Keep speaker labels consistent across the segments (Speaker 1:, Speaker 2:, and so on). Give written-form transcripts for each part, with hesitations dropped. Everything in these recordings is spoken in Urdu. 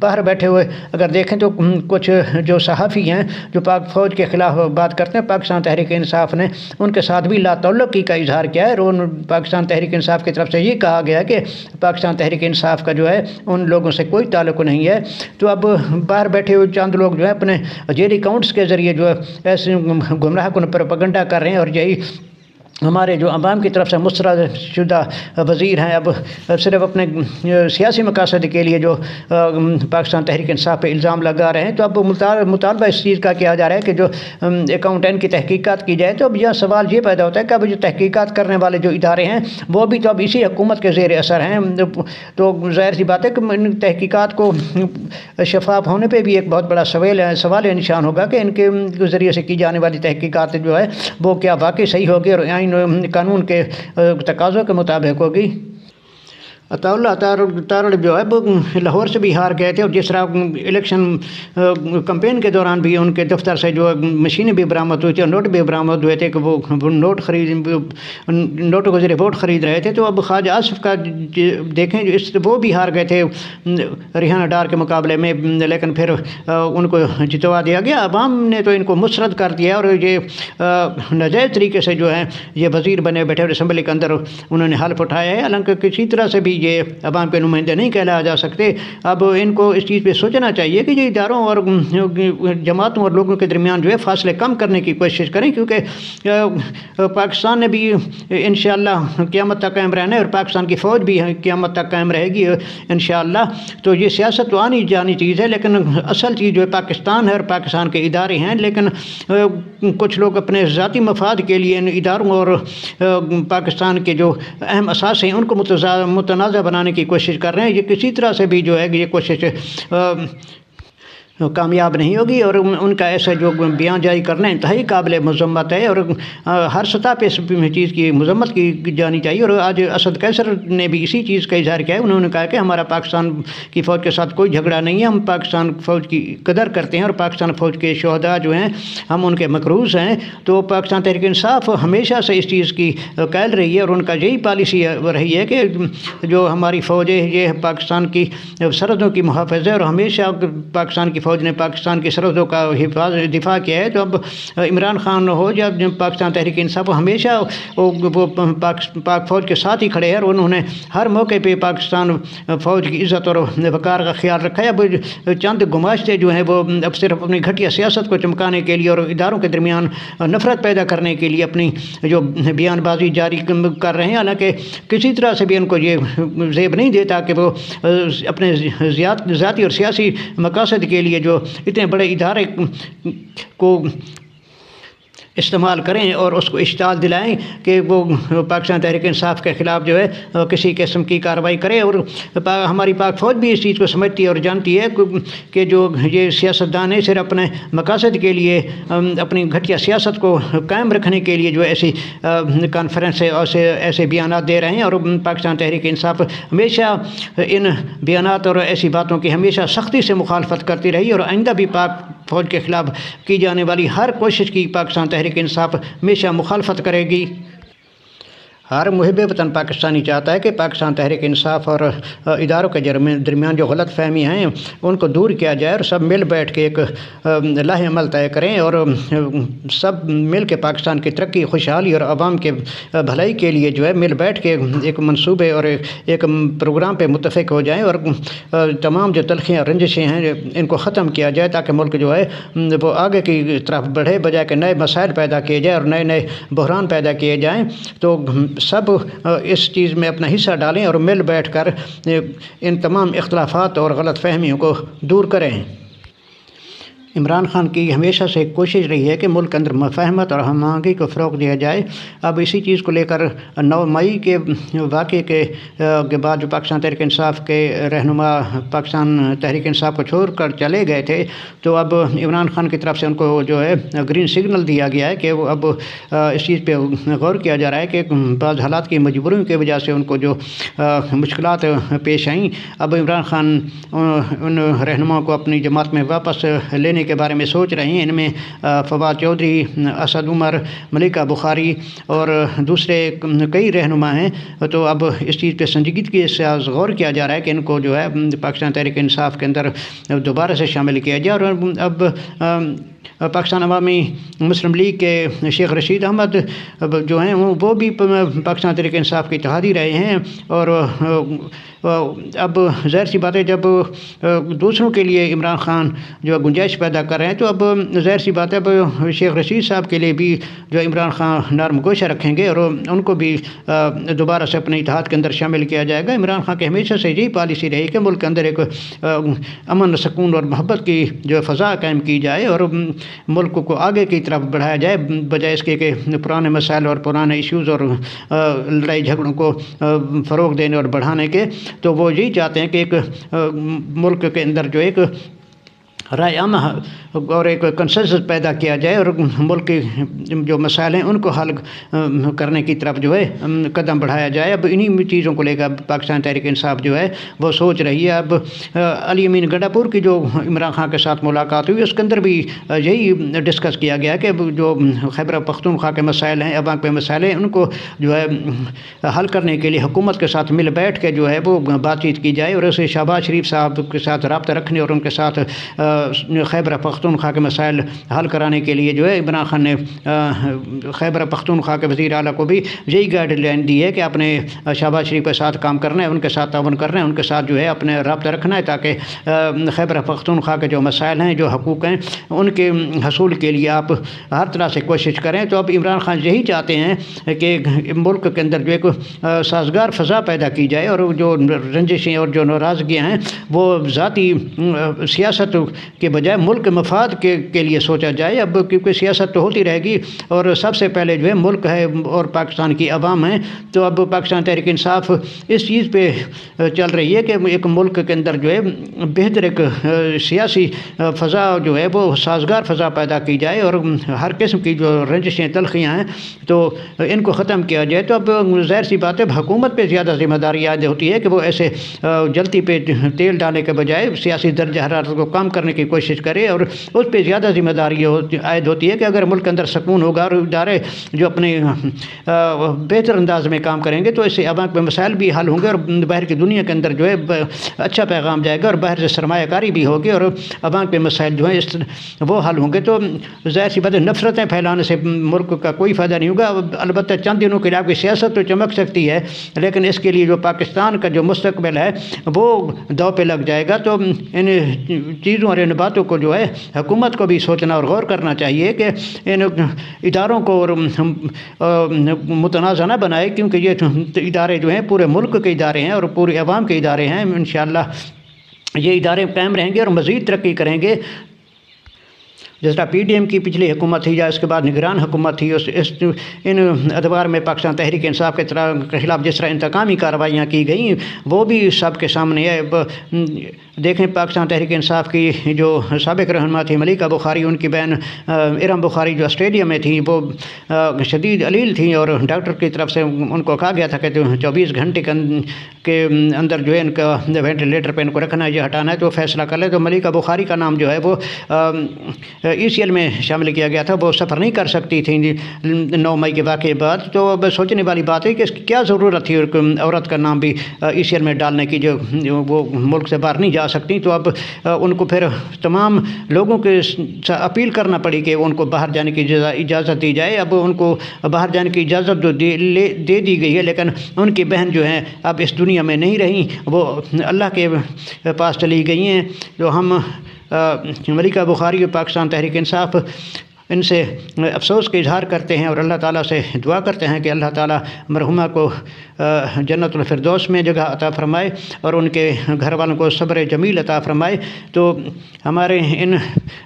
Speaker 1: باہر بیٹھے ہوئے اگر دیکھیں تو کچھ جو صحافی ہیں جو پاک فوج کے خلاف بات کرتے ہیں، پاکستان تحریک انصاف نے ان کے ساتھ بھی لا تعلقی کا اظہار کیا ہے، اور پاکستان تحریک انصاف کی طرف سے یہ کہا گیا کہ پاکستان تحریک انصاف کا جو ہے ان لوگوں سے کوئی تعلق نہیں ہے۔ تو اب باہر بیٹھے ہوئے چند لوگ جو ہے اپنے جیلی اکاؤنٹس کے ذریعے جو ہے ایسے گمراہ کن پروپیگنڈا کر رہے ہیں، اور یہی ہمارے جو عوام کی طرف سے مسترد شدہ وزیر ہیں اب صرف اپنے سیاسی مقاصد کے لیے جو پاکستان تحریک انصاف پہ الزام لگا رہے ہیں۔ تو اب مطالبہ اس چیز کا کیا جا رہا ہے کہ جو اکاؤنٹنٹ کی تحقیقات کی جائے۔ تو اب یہ سوال یہ پیدا ہوتا ہے کہ اب جو تحقیقات کرنے والے جو ادارے ہیں وہ بھی تو اب اسی حکومت کے زیر اثر ہیں، تو ظاہر سی بات ہے کہ ان تحقیقات کو شفاف ہونے پہ بھی ایک بہت بڑا سوال نشان ہوگا کہ ان کے ذریعے سے کی جانے والی تحقیقات جو ہے وہ کیا واقعی صحیح ہوگی اور قانون کے تقاضوں کے مطابق ہوگی۔ عطاء اللہ طارڑ جو ہے لاہور سے بھی ہار گئے تھے، اور جس طرح الیکشن کمپین کے دوران بھی ان کے دفتر سے جو مشینیں بھی برآمد ہوئی تھی اور نوٹ بھی برآمد ہوئے تھے کہ وہ نوٹوں کے ذریعے ووٹ خرید رہے تھے۔ تو اب خواجہ آصف کا دیکھیں وہ بھی ہار گئے تھے ریحانہ ڈار کے مقابلے میں، لیکن پھر ان کو جتوا دیا گیا۔ عوام نے تو ان کو مسرد کر دیا، اور یہ ناجائز طریقے سے جو ہے یہ وزیر بنے بیٹھے اور اسمبلی کے اندر انہوں نے حلف اٹھایا ہے، حالانکہ کسی طرح سے بھی یہ عوام کے نمائندے نہیں کہلایا جا سکتے۔ اب ان کو اس چیز پہ سوچنا چاہیے کہ یہ اداروں اور جماعتوں اور لوگوں کے درمیان جو ہے فاصلے کم کرنے کی کوشش کریں، کیونکہ پاکستان نے بھی انشاءاللہ قیامت تک قائم رہنا ہے، اور پاکستان کی فوج بھی قیامت تک قائم رہے گی انشاءاللہ۔ تو یہ سیاست تو آنی جانی چیز ہے، لیکن اصل چیز جو ہے پاکستان ہے اور پاکستان کے ادارے ہیں۔ لیکن کچھ لوگ اپنے ذاتی مفاد کے لیے ان اداروں اور پاکستان کے جو اہم اساس ہیں ان کو متنازع بنانے کی کوشش کر رہے ہیں۔ یہ کسی طرح سے بھی جو ہے یہ کوشش کامیاب نہیں ہوگی، اور ان کا ایسا جو بیان جاری کرنا انتہائی قابل مذمت ہے، اور ہر سطح پہ اس چیز کی مذمت کی جانی چاہیے۔ اور آج اسد قیصر نے بھی اسی چیز کا اظہار کیا ہے، انہوں نے کہا کہ ہمارا پاکستان کی فوج کے ساتھ کوئی جھگڑا نہیں ہے، ہم پاکستان فوج کی قدر کرتے ہیں، اور پاکستان فوج کے شہداء جو ہیں ہم ان کے مقروض ہیں۔ تو پاکستان تحریک انصاف ہمیشہ سے اس چیز کی قائل رہی ہے، اور ان کا یہی پالیسی رہی ہے کہ جو ہماری فوج ہے یہ پاکستان کی سرحدوں کی محافظ ہے، اور ہمیشہ پاکستان کی فوج نے پاکستان کی سرحدوں کا دفاع کیا ہے۔ تو اب عمران خان ہو یا پاکستان تحریک انصاف ہمیشہ وہ پاک فوج کے ساتھ ہی کھڑے ہیں، اور انہوں نے ہر موقع پہ پاکستان فوج کی عزت اور وقار کا خیال رکھا ہے۔ اب چند گماشتے جو ہیں وہ اب صرف اپنی گھٹیا سیاست کو چمکانے کے لیے اور اداروں کے درمیان نفرت پیدا کرنے کے لیے اپنی جو بیان بازی جاری کر رہے ہیں، حالانکہ کسی طرح سے بھی ان کو یہ زیب نہیں دیتا کہ وہ اپنے ذاتی اور سیاسی مقاصد کے لیے جو اتنے بڑے ادارے کو استعمال کریں اور اس کو اشتعال دلائیں کہ وہ پاکستان تحریک انصاف کے خلاف جو ہے کسی قسم کی کارروائی کرے۔ اور ہماری پاک فوج بھی اس چیز کو سمجھتی ہے اور جانتی ہے کہ جو یہ سیاستدان ہیں صرف اپنے مقاصد کے لیے اپنی گھٹیا سیاست کو قائم رکھنے کے لیے جو ایسی کانفرنس ایسے بیانات دے رہے ہیں، اور پاکستان تحریک انصاف ہمیشہ ان بیانات اور ایسی باتوں کی ہمیشہ سختی سے مخالفت کرتی رہی، اور آئندہ بھی پاک فوج کے خلاف کی جانے والی ہر کوشش کی پاکستان تحریک انصاف ہمیشہ مخالفت کرے گی۔ ہر محب وطن پاکستانی چاہتا ہے کہ پاکستان تحریک انصاف اور اداروں کے درمیان جو غلط فہمی ہیں ان کو دور کیا جائے، اور سب مل بیٹھ کے ایک لاہ عمل طے کریں، اور سب مل کے پاکستان کی ترقی، خوشحالی اور عوام کے بھلائی کے لیے جو ہے مل بیٹھ کے ایک منصوبے اور ایک پروگرام پہ متفق ہو جائیں، اور تمام جو تلخیاں رنجشیں ہیں ان کو ختم کیا جائے، تاکہ ملک جو ہے وہ آگے کی طرف بڑھے، بجائے کہ نئے مسائل پیدا کیے جائیں اور نئے بحران پیدا کیے جائیں۔ تو سب اس چیز میں اپنا حصہ ڈالیں اور مل بیٹھ کر ان تمام اختلافات اور غلط فہمیوں کو دور کریں۔ عمران خان کی ہمیشہ سے کوشش رہی ہے کہ ملک کے اندر مفاہمت اور ہم آہنگی کو فروغ دیا جائے۔ اب اسی چیز کو لے کر 9 مئی کے واقعے کے بعد جو پاکستان تحریک انصاف کے رہنما پاکستان تحریک انصاف کو چھوڑ کر چلے گئے تھے، تو اب عمران خان کی طرف سے ان کو جو ہے گرین سگنل دیا گیا ہے کہ وہ اب اس چیز پہ غور کیا جا رہا ہے کہ بعض حالات کی مجبوریوں کی وجہ سے ان کو جو مشکلات پیش آئیں، اب عمران خان ان رہنماؤں کو اپنی جماعت میں واپس لینے کے بارے میں سوچ رہے ہیں۔ ان میں فواد چودھری، اسد عمر، ملکہ بخاری اور دوسرے کئی رہنما ہیں۔ تو اب اس چیز پہ سنجیدگی سے غور کیا جا رہا ہے کہ ان کو جو ہے پاکستان تحریک انصاف کے اندر دوبارہ سے شامل کیا جائے۔ اور اب پاکستان عوامی مسلم لیگ کے شیخ رشید احمد جو ہیں وہ بھی پاکستان تحریک انصاف کے اتحادی رہے ہیں، اور اب ظاہر سی بات ہے جب دوسروں کے لیے عمران خان جو گنجائش پیدا کر رہے ہیں، تو اب ظاہر سی بات ہے اب شیخ رشید صاحب کے لیے بھی جو عمران خان نرم گوشہ رکھیں گے اور ان کو بھی دوبارہ سے اپنے اتحاد کے اندر شامل کیا جائے گا۔ عمران خان کے ہمیشہ سے یہی پالیسی رہی کہ ملک کے اندر ایک امن، سکون اور محبت کی جو فضا قائم کی جائے اور ملک کو آگے کی طرف بڑھایا جائے، بجائے اس کے کہ پرانے مسائل اور پرانے ایشوز اور لڑائی جھگڑوں کو فروغ دینے اور بڑھانے کے۔ تو وہ یہی چاہتے ہیں کہ ایک ملک کے اندر جو ایک رائے عامہ اور ایک کنسنسس پیدا کیا جائے اور ملک کے جو مسائل ہیں ان کو حل کرنے کی طرف جو ہے قدم بڑھایا جائے۔ اب انہی چیزوں کو لے کر پاکستان تحریک انصاف جو ہے وہ سوچ رہی ہے۔ اب علی امین گنڈا پور کی جو عمران خان کے ساتھ ملاقات ہوئی، اس کے اندر بھی یہی ڈسکس کیا گیا کہ جو خیبر پختونخوا کے مسائل ہیں، عوام کے مسائل ہیں، ان کو جو ہے حل کرنے کے لیے حکومت کے ساتھ مل بیٹھ کے جو ہے وہ بات چیت کی جائے، اور اسے شہباز شریف صاحب کے ساتھ رابطہ رکھنے اور ان کے ساتھ خیبر پختونخوا کے مسائل حل کرانے کے لیے جو ہے عمران خان نے خیبر پختونخوا کے وزیر اعلیٰ کو بھی یہی گائیڈ لائن دی ہے کہ اپنے شہباز شریف کے ساتھ کام کرنا ہے، ان کے ساتھ تعاون کرنا ہے، ان کے ساتھ جو ہے اپنے رابطہ رکھنا ہے، تاکہ خیبر پختونخوا کے جو مسائل ہیں، جو حقوق ہیں، ان کے حصول کے لیے آپ ہر طرح سے کوشش کریں۔ تو اب عمران خان یہی چاہتے ہیں کہ ملک کے اندر جو ایک سازگار فضا پیدا کی جائے اور جو رنجشیں اور جو ناراضگیاں ہیں وہ ذاتی سیاست کے بجائے ملک مفاد کے لیے سوچا جائے۔ اب کیونکہ سیاست تو ہوتی رہے گی اور سب سے پہلے جو ہے ملک ہے اور پاکستان کی عوام ہے، تو اب پاکستان تحریک انصاف اس چیز پہ چل رہی ہے کہ ایک ملک کے اندر جو ہے بہتر ایک سیاسی فضا جو ہے وہ سازگار فضا پیدا کی جائے اور ہر قسم کی جو رنجشیں، تلخیاں ہیں، تو ان کو ختم کیا جائے۔ تو اب ظاہر سی بات ہے حکومت پہ زیادہ ذمہ داری عائد ہوتی ہے کہ وہ ایسے جلتی پہ تیل ڈالنے کے بجائے سیاسی درجہ حرارت کو کم کرنے کی کوشش کرے، اور اس پہ زیادہ ذمہ داری عائد ہوتی ہے کہ اگر ملک کے اندر سکون ہوگا اور ادارے جو اپنے بہتر انداز میں کام کریں گے تو اس سے عوام کے مسائل بھی حل ہوں گے اور باہر کی دنیا کے اندر جو ہے اچھا پیغام جائے گا اور باہر سے سرمایہ کاری بھی ہوگی اور عوام کے مسائل جو ہیں وہ حل ہوں گے۔ تو ظاہر سی بات ہے نفرتیں پھیلانے سے ملک کا کوئی فائدہ نہیں ہوگا۔ البتہ چند دنوں کے لیے آپ کی سیاست تو چمک سکتی ہے، لیکن اس کے لیے جو پاکستان کا جو مستقبل ہے وہ داؤ پہ لگ جائے گا۔ تو ان چیزوں اور ان باتوں کو جو ہے حکومت کو بھی سوچنا اور غور کرنا چاہیے کہ ان اداروں کو اور متنازع نہ بنائے، کیونکہ یہ ادارے جو ہیں پورے ملک کے ادارے ہیں اور پورے عوام کے ادارے ہیں۔ انشاءاللہ یہ ادارے قائم رہیں گے اور مزید ترقی کریں گے۔ جس طرح پی ڈی ایم کی پچھلی حکومت تھی یا اس کے بعد نگران حکومت تھی، ان ادوار میں پاکستان تحریک انصاف کے خلاف جس طرح انتقامی کارروائیاں کی گئیں وہ بھی سب کے سامنے ہے۔ دیکھیں پاکستان تحریک انصاف کی جو سابق رہنما تھی ملکہ بخاری، ان کی بہن ارم بخاری جو آسٹریلیا میں تھیں، وہ شدید علیل تھیں اور ڈاکٹر کی طرف سے ان کو کہا گیا تھا کہ 24 گھنٹے کے اندر جو ہے ان کا وینٹیلیٹر پہ ان کو رکھنا ہے، یہ ہٹانا ہے، تو فیصلہ کر لے۔ تو ملکہ بخاری کا نام جو ہے وہ ای سی ایل میں شامل کیا گیا تھا، وہ سفر نہیں کر سکتی تھیں 9 مئی کے واقعے بعد۔ تو اب سوچنے والی بات ہے کہ اس کی کیا ضرورت تھی عورت کا نام بھی ای سی ایل میں ڈالنے کی، جو وہ ملک سے باہر نہیں جا سکتی۔ تو اب ان کو پھر تمام لوگوں کے اپیل کرنا پڑی کہ ان کو باہر جانے کی اجازت دی جائے۔ اب ان کو باہر جانے کی اجازت دے دی گئی ہے، لیکن ان کی بہن جو ہیں اب اس دنیا میں نہیں رہیں، وہ اللہ کے پاس چلی گئی ہیں۔ جو ہم ملکہ بخاری اور پاکستان تحریک انصاف ان سے افسوس کا اظہار کرتے ہیں اور اللہ تعالیٰ سے دعا کرتے ہیں کہ اللہ تعالیٰ مرحومہ کو جنت الفردوس میں جگہ عطا فرمائے اور ان کے گھر والوں کو صبر جمیل عطا فرمائے۔ تو ہمارے ان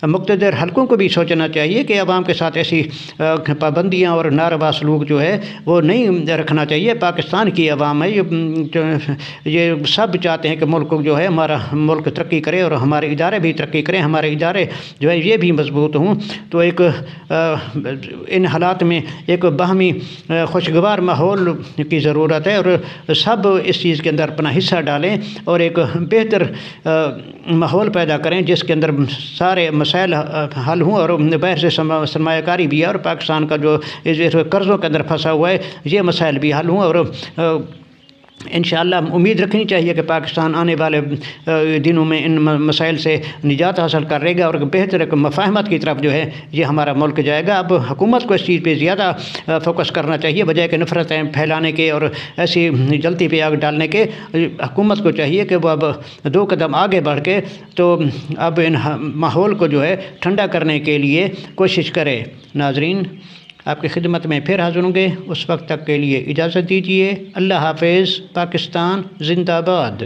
Speaker 1: مقتدر حلقوں کو بھی سوچنا چاہیے کہ عوام کے ساتھ ایسی پابندیاں اور ناروا سلوک جو ہے وہ نہیں رکھنا چاہیے۔ پاکستان کی عوام ہے، یہ سب چاہتے ہیں کہ ملک جو ہے ہمارا ملک ترقی کرے اور ہمارے ادارے بھی ترقی کریں، ہمارے ادارے جو ہے یہ بھی مضبوط ہوں۔ تو ایک ان حالات میں ایک باہمی خوشگوار ماحول کی ضرورت ہے، اور سب اس چیز کے اندر اپنا حصہ ڈالیں اور ایک بہتر ماحول پیدا کریں جس کے اندر سارے مسائل حل ہوں، اور باہر سے سرمایہ کاری بھی ہے، اور پاکستان کا جو قرضوں کے اندر پھنسا ہوا ہے یہ مسائل بھی حل ہوں، اور انشاءاللہ امید رکھنی چاہیے کہ پاکستان آنے والے دنوں میں ان مسائل سے نجات حاصل کرے گا، اور بہتر ایک مفاہمت کی طرف جو ہے یہ ہمارا ملک جائے گا۔ اب حکومت کو اس چیز پہ زیادہ فوکس کرنا چاہیے بجائے کہ نفرتیں پھیلانے کے اور ایسی جلتی پہ آگ ڈالنے کے۔ حکومت کو چاہیے کہ وہ اب 2 قدم آگے بڑھ کے تو اب ان ماحول کو جو ہے ٹھنڈا کرنے کے لیے کوشش کرے۔ ناظرین، آپ کی خدمت میں پھر حاضر ہوں گے، اس وقت تک کے لیے اجازت دیجیے۔ اللہ حافظ۔ پاکستان زندہ باد۔